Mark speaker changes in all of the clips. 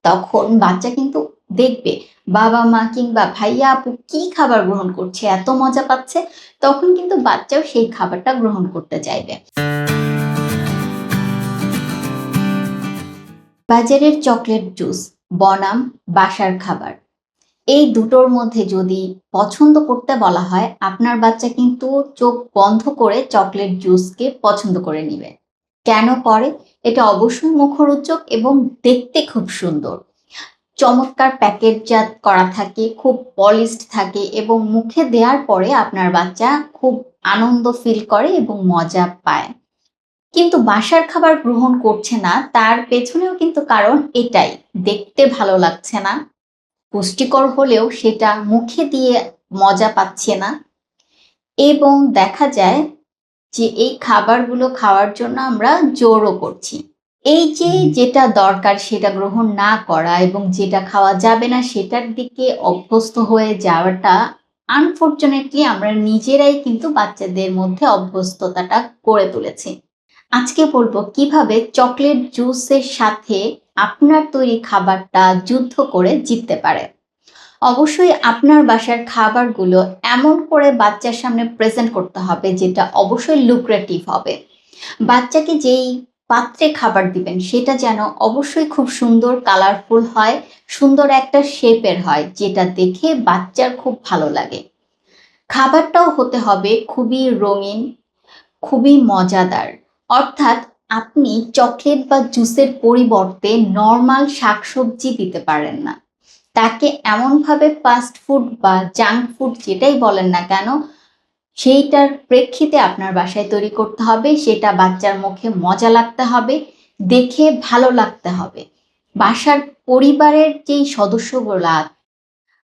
Speaker 1: তখন বাচ্চা কিন্তু দেখবে বাবা মা কিংবা ভাইয়া আপু কি খাবার গ্রহণ করছে, এত মজা পাচ্ছে, তখন কিন্তু বাচ্চাও সেই খাবারটা গ্রহণ করতে চাইবে। বাজারের চকলেট জুস বনাম বাসার খাবার, এই দুটোর মধ্যে যদি পছন্দ করতে বলা হয়, আপনার বাচ্চা কিন্তু চোখ বন্ধ করে চকলেট জুসকে পছন্দ করে নিবে। কেন করে? এটা অবশ্যই মুখরোচক এবং দেখতে খুব সুন্দর। চমৎকার প্যাকেটজাত করা থাকে, খুব পলিশড থাকে এবং মুখে দেওয়ার পরে আপনার বাচ্চা খুব আনন্দ ফিল করে এবং মজা পায়। কিন্তু বাসার খাবার গ্রহণ করছে না, তার পেছনেও কিন্তু কারণ এটাই, দেখতে ভালো লাগছে না, পুষ্টিকর হলেও সেটা মুখে দিয়ে মজা পাচ্ছে না এবং দেখা যায় যে এই খাবারগুলো খাওয়ার জন্য আমরা জোরও করছি। এই যে যেটা দরকার সেটা গ্রহণ না করা এবং যেটা খাওয়া যাবে না সেটার দিকে অভ্যস্ত হয়ে যাওয়াটা, আনফরচুনেটলি আমরা নিজেরাই কিন্তু বাচ্চাদের মধ্যে অভ্যস্ততাটা করে তুলেছি। আজকে বলবো কিভাবে চকলেট জুসের সাথে আপনার তৈরি খাবারটা যুদ্ধ করে জিততে পারে। অবশ্যই আপনার বাসার খাবারগুলো এমন করে বাচ্চার সামনে প্রেজেন্ট করতে হবে যেটা অবশ্যই লুক্রেটিভ হবে। বাচ্চাকে যেই পাত্রে খাবার দিবেন সেটা যেন অবশ্যই খুব সুন্দর কালারফুল হয়, সুন্দর একটা শেপের হয়, যেটা দেখে বাচ্চার খুব ভালো লাগে। খাবারটাও হতে হবে খুবই রঙিন, খুবই মজাদার। অর্থাৎ আপনি চকলেট বা জুসের পরিবর্তে নরমাল শাকসবজি দিতে পারেন না। তাকে এমনভাবে ফাস্ট ফুড বা জাঙ্ক ফুড যেটাই বলেন না কেন, সেইটার প্রেক্ষিতে আপনার বাসায় তৈরি করতে হবে। সেটা বাচ্চার মুখে মজা লাগতে হবে, দেখে ভালো লাগতে হবে। বাসার পরিবারের যেই সদস্যগুলা,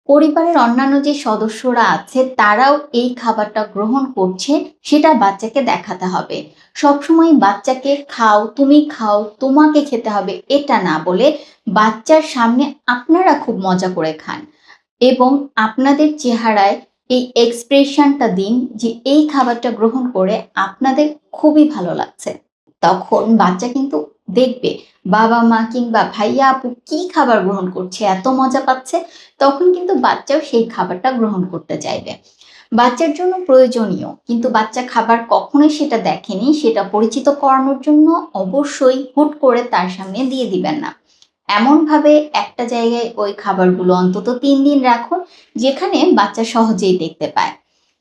Speaker 1: পরিবারের অন্যান্য যে সদস্যরা আছে তারাও এই খাবারটা গ্রহণ করছে সেটা বাচ্চাকে দেখাতে হবে। সবসময় বাচ্চাকে খাও, তুমি খাও, তোমাকে খেতে হবে এটা না বলে বাচ্চার সামনে আপনারা খুব মজা করে খান এবং আপনাদের চেহারায় এই এক্সপ্রেশনটা দিন যে এই খাবারটা গ্রহণ করে আপনাদের খুবই ভালো লাগছে। তখন বাচ্চা কিন্তু দেখবে বাবা মা কিংবা ভাইয়া আপু কি খাবার গ্রহণ করছে, এত মজা পাচ্ছে, তখন কিন্তু বাচ্চাও সেই খাবারটা গ্রহণ করতে চাইবে। বাচ্চার জন্য প্রয়োজনীয় কিন্তু বাচ্চা খাবার কখনোই সেটা দেখেনি সেটা পরিচিত করানোর জন্য অবশ্যই হুট করে তার সামনে দিয়ে দিবেন না। এমনভাবে একটা জায়গায় ওই খাবারগুলো অন্তত ৩ দিন রাখুন যেখানে বাচ্চা সহজেই দেখতে পায়।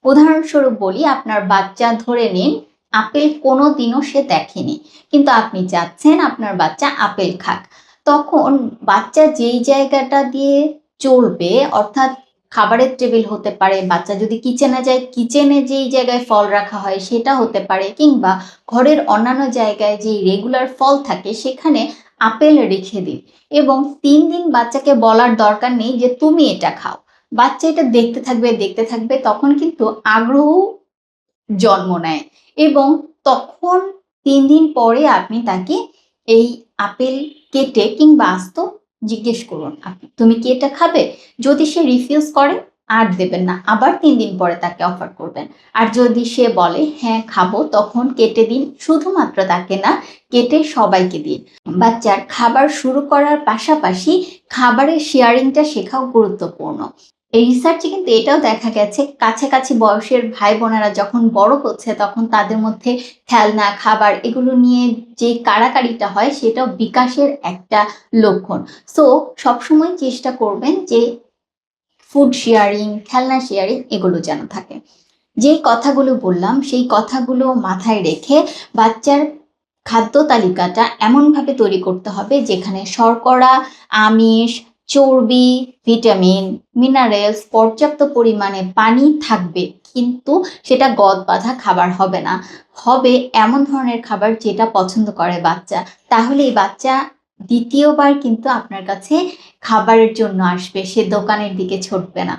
Speaker 1: উদাহরণস্বরূপ বলি, আপনার বাচ্চা ধরে নিন আপেল কোনো দিনও সে দেখেনি, কিন্তু আপনি চাচ্ছেন আপনার বাচ্চা আপেল খাক। তখন বাচ্চা যেই জায়গাটা দিয়ে চলবে, অর্থাৎ খাবারের টেবিল হতে পারে, বাচ্চা যদি কিচেনে যায় কিচেনে যেই জায়গায় ফল রাখা হয় সেটা হতে পারে, কিংবা ঘরের অন্যান্য জায়গায় যেই রেগুলার ফল থাকে সেখানে আপেল রেখে দিন এবং ৩ দিন বাচ্চাকে বলার দরকার নেই যে তুমি এটা খাও। বাচ্চা এটা দেখতে থাকবে দেখতে থাকবে, তখন কিন্তু আগ্রহ জন্ম নেয় এবং তখন ৩ দিন পরে আপনি তাকে এই আপেল কেটে কিংবা আস্ত জিজ্ঞেস করুন, তুমি কি এটা খাবে? যদি সে রিফিউজ করে আর দেবেন না, আবার ৩ দিন পরে তাকে অফার করবেন। আর যদি সে বলে হ্যাঁ খাবো, তখন কেটে দিন, শুধুমাত্র তাকে না, কেটে সবাইকে দিন। বাচ্চার খাবার শুরু করার পাশাপাশি খাবারের শেয়ারিংটা শেখাও গুরুত্বপূর্ণ। এই রিসার্চে কিন্তু এটাও দেখা গেছে কাছাকাছি বয়সের ভাই বোনেরা যখন বড় হচ্ছে তখন তাদের মধ্যে খেলনা, খাবার এগুলো নিয়ে যে কাড়াকাড়িটা হয় সেটাও বিকাশের একটা লক্ষণ। সো সবসময় চেষ্টা করবেন যে ফুড শেয়ারিং, খেলনা শেয়ারিং এগুলো যেন থাকে। যে কথাগুলো বললাম সেই কথাগুলো মাথায় রেখে বাচ্চার খাদ্য তালিকাটা এমনভাবে তৈরি করতে হবে যেখানে শর্করা, আমিষ, চর্বি, ভিটামিন, মিনারেলস, পর্যাপ্ত পরিমাণে পানি থাকবে, কিন্তু সেটা গদ বাঁধা খাবার হবে না। হবে এমন ধরনের খাবার যেটা পছন্দ করে বাচ্চা। তাহলেই বাচ্চা দ্বিতীয়বার কিন্তু আপনার কাছে খাবারের জন্য আসবে, সে দোকানের দিকে ছুটবে না।